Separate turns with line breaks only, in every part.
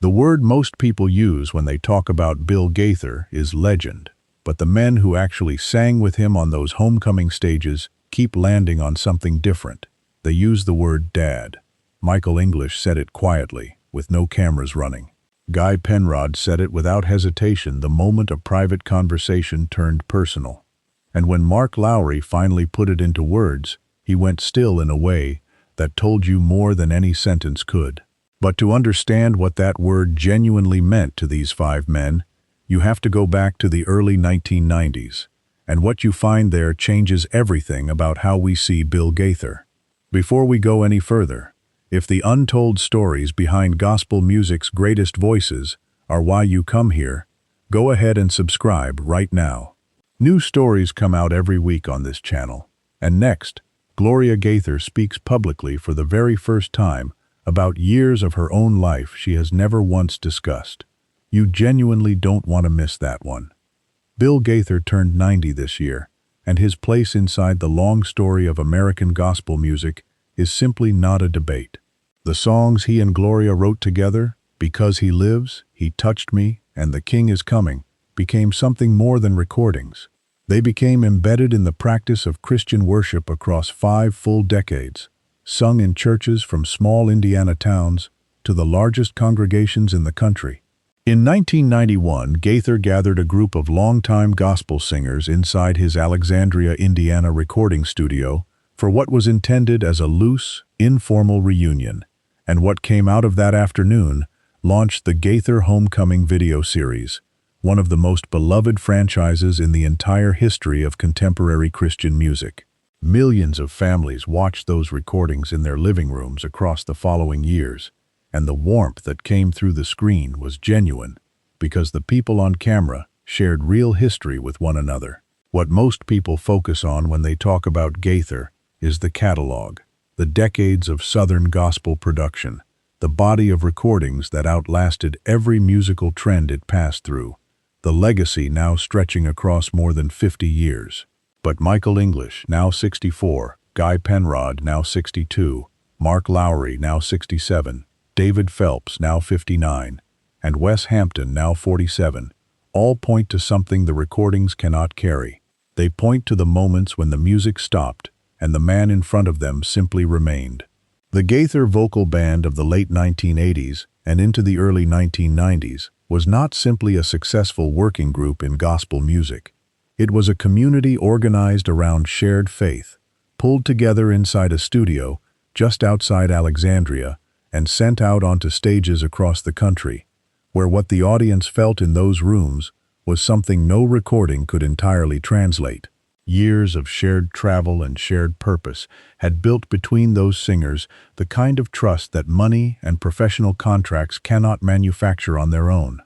The word most people use when they talk about Bill Gaither is legend, but the men who actually sang with him on those homecoming stages keep landing on something different. They use the word dad. Michael English said it quietly, with no cameras running. Guy Penrod said it without hesitation the moment a private conversation turned personal. And when Lowry finally put it into words, he went still in a way that told you more than any sentence could. But to understand what that word genuinely meant to these five men, you have to go back to the early 1990s, and what you find there changes everything about how we see Bill Gaither. Before we go any further, if the untold stories behind gospel music's greatest voices are why you come here, go ahead and subscribe right now. New stories come out every week on this channel, and next, Gloria Gaither speaks publicly for the very first time about years of her own life she has never once discussed. You genuinely don't want to miss that one. Bill Gaither turned 90 this year, and his place inside the long story of American gospel music is simply not a debate. The songs he and Gloria wrote together, Because He Lives, He Touched Me, and The King Is Coming, became something more than recordings. They became embedded in the practice of Christian worship across 5 full decades, sung in churches from small Indiana towns to the largest congregations in the country. In 1991, Gaither gathered a group of longtime gospel singers inside his Alexandria, Indiana recording studio for what was intended as a loose, informal reunion, and what came out of that afternoon launched the Gaither Homecoming video series, one of the most beloved franchises in the entire history of contemporary Christian music. Millions of families watched those recordings in their living rooms across the following years, and the warmth that came through the screen was genuine because the people on camera shared real history with one another. What most people focus on when they talk about Gaither is the catalog, the decades of Southern gospel production, the body of recordings that outlasted every musical trend it passed through, the legacy now stretching across more than 50 years. But Michael English, now 64, Guy Penrod, now 62, Lowry, now 67, David Phelps, now 59, and Wes Hampton, now 47, all point to something the recordings cannot carry. They point to the moments when the music stopped and the man in front of them simply remained. The Gaither vocal band of the late 1980s and into the early 1990s was not simply a successful working group in gospel music. It was a community organized around shared faith, pulled together inside a studio just outside Alexandria, and sent out onto stages across the country, where what the audience felt in those rooms was something no recording could entirely translate. Years of shared travel and shared purpose had built between those singers the kind of trust that money and professional contracts cannot manufacture on their own.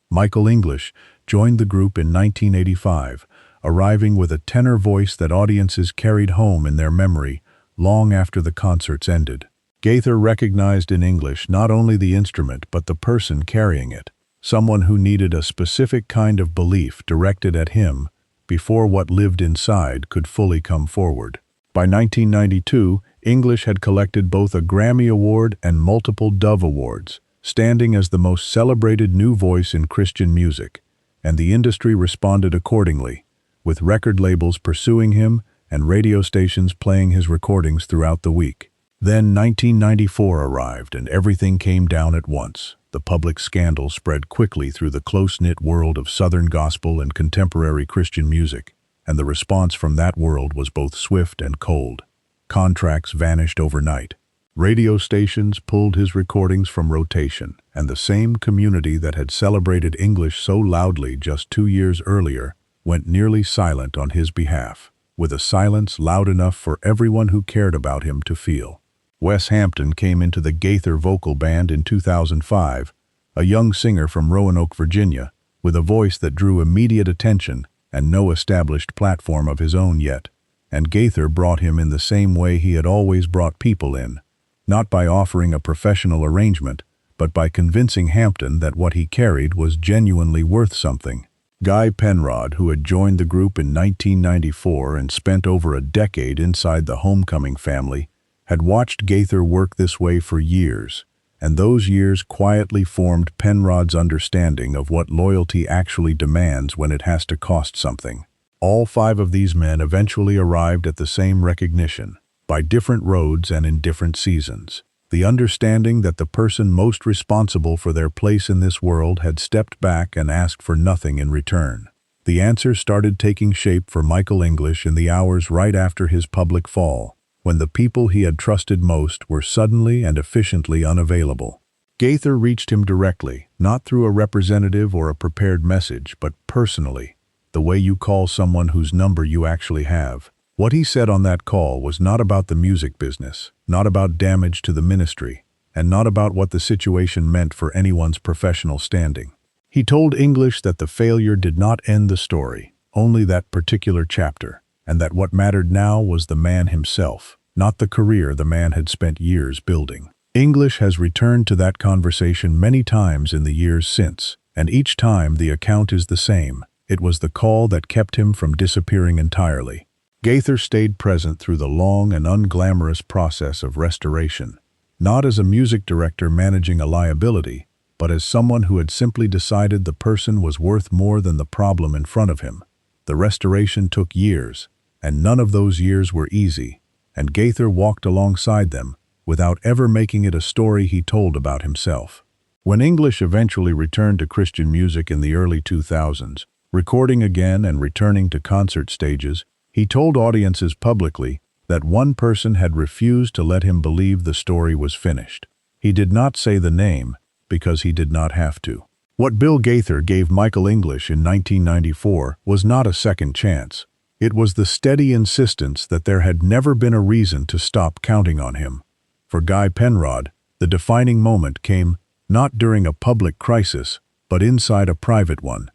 Michael English joined the group in 1985, arriving with a tenor voice that audiences carried home in their memory long after the concerts ended. Gaither recognized in English not only the instrument but the person carrying it, someone who needed a specific kind of belief directed at him before what lived inside could fully come forward. By 1992, English had collected both a Grammy Award and multiple Dove Awards, standing as the most celebrated new voice in Christian music, and the industry responded accordingly, with record labels pursuing him and radio stations playing his recordings throughout the week. Then 1994 arrived and everything came down at once. The public scandal spread quickly through the close-knit world of Southern gospel and contemporary Christian music, and the response from that world was both swift and cold. Contracts vanished overnight. Radio stations pulled his recordings from rotation, and the same community that had celebrated English so loudly just 2 years earlier went nearly silent on his behalf, with a silence loud enough for everyone who cared about him to feel. Wes Hampton came into the Gaither vocal band in 2005, a young singer from Roanoke, Virginia, with a voice that drew immediate attention and no established platform of his own yet. And Gaither brought him in the same way he had always brought people in, not by offering a professional arrangement, but by convincing Hampton that what he carried was genuinely worth something. Guy Penrod, who had joined the group in 1994 and spent over a decade inside the Homecoming family, had watched Gaither work this way for years, and those years quietly formed Penrod's understanding of what loyalty actually demands when it has to cost something. All 5 of these men eventually arrived at the same recognition, by different roads and in different seasons. The understanding that the person most responsible for their place in this world had stepped back and asked for nothing in return. The answer started taking shape for Michael English in the hours right after his public fall, when the people he had trusted most were suddenly and efficiently unavailable. Gaither reached him directly, not through a representative or a prepared message, but personally, the way you call someone whose number you actually have. What he said on that call was not about the music business, not about damage to the ministry, and not about what the situation meant for anyone's professional standing. He told English that the failure did not end the story, only that particular chapter, and that what mattered now was the man himself, not the career the man had spent years building. English has returned to that conversation many times in the years since, and each time the account is the same. It was the call that kept him from disappearing entirely. Gaither stayed present through the long and unglamorous process of restoration, not as a music director managing a liability, but as someone who had simply decided the person was worth more than the problem in front of him. The restoration took years, and none of those years were easy, and Gaither walked alongside them, without ever making it a story he told about himself. When English eventually returned to Christian music in the early 2000s, recording again and returning to concert stages, he told audiences publicly that one person had refused to let him believe the story was finished. He did not say the name, because he did not have to. What Bill Gaither gave Michael English in 1994 was not a second chance. It was the steady insistence that there had never been a reason to stop counting on him. For Guy Penrod, the defining moment came not during a public crisis, but inside a private one.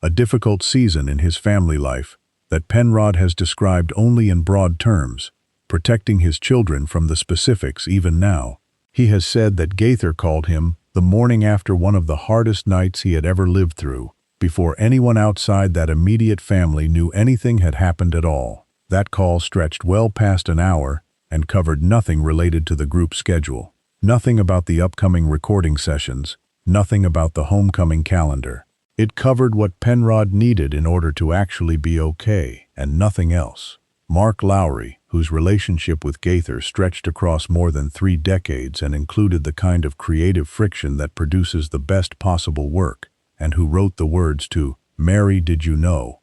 A difficult season in his family life that Penrod has described only in broad terms, protecting his children from the specifics even now. He has said that Gaither called him the morning after one of the hardest nights he had ever lived through, before anyone outside that immediate family knew anything had happened at all. That call stretched well past an hour and covered nothing related to the group schedule, nothing about the upcoming recording sessions, nothing about the homecoming calendar. It covered what Penrod needed in order to actually be okay, and nothing else. Mark Lowry, whose relationship with Gaither stretched across more than 3 decades and included the kind of creative friction that produces the best possible work, and who wrote the words to "Mary, Did You Know?"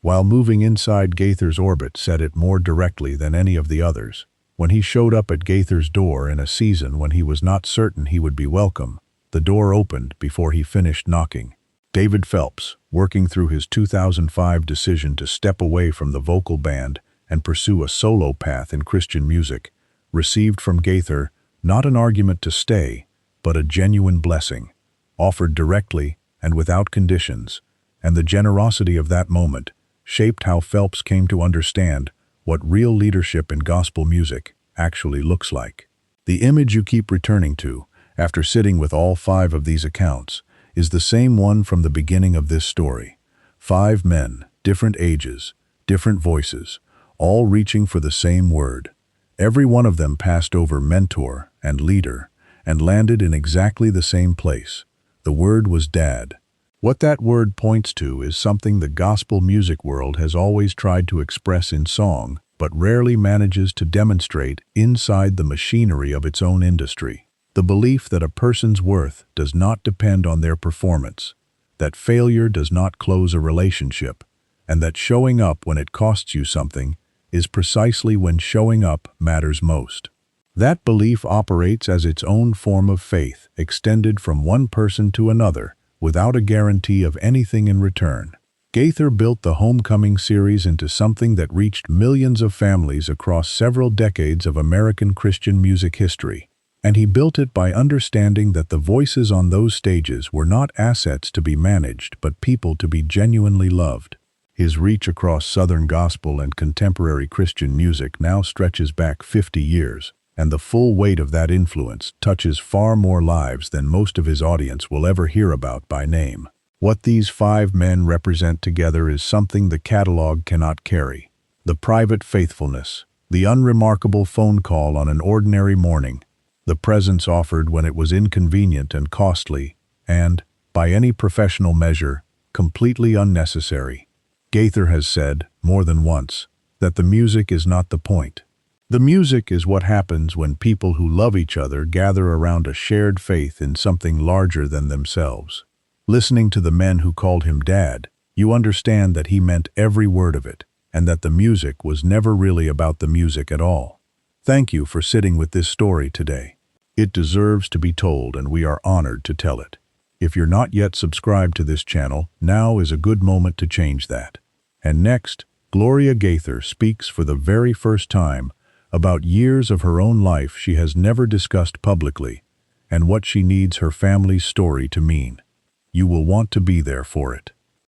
while moving inside Gaither's orbit, said it more directly than any of the others. When he showed up at Gaither's door in a season when he was not certain he would be welcome, the door opened before he finished knocking. David Phelps, working through his 2005 decision to step away from the vocal band and pursue a solo path in Christian music, received from Gaither not an argument to stay, but a genuine blessing, offered directly and without conditions, and the generosity of that moment shaped how Phelps came to understand what real leadership in gospel music actually looks like. The image you keep returning to, after sitting with all 5 of these accounts, is the same one from the beginning of this story. 5 men, different ages, different voices, all reaching for the same word. Every one of them passed over mentor and leader and landed in exactly the same place. The word was dad. What that word points to is something the gospel music world has always tried to express in song, but rarely manages to demonstrate inside the machinery of its own industry. The belief that a person's worth does not depend on their performance, that failure does not close a relationship, and that showing up when it costs you something is precisely when showing up matters most. That belief operates as its own form of faith, extended from one person to another, without a guarantee of anything in return. Gaither built the Homecoming series into something that reached millions of families across several decades of American Christian music history. And he built it by understanding that the voices on those stages were not assets to be managed, but people to be genuinely loved. His reach across Southern gospel and contemporary Christian music now stretches back 50 years, and the full weight of that influence touches far more lives than most of his audience will ever hear about by name. What these 5 men represent together is something the catalog cannot carry. The private faithfulness, the unremarkable phone call on an ordinary morning, the presence offered when it was inconvenient and costly, and, by any professional measure, completely unnecessary. Gaither has said, more than once, that the music is not the point. The music is what happens when people who love each other gather around a shared faith in something larger than themselves. Listening to the men who called him Dad, you understand that he meant every word of it, and that the music was never really about the music at all. Thank you for sitting with this story today. It deserves to be told, and we are honored to tell it. If you're not yet subscribed to this channel, now is a good moment to change that. And next, Gloria Gaither speaks for the very first time about years of her own life she has never discussed publicly, and what she needs her family's story to mean. You will want to be there for it.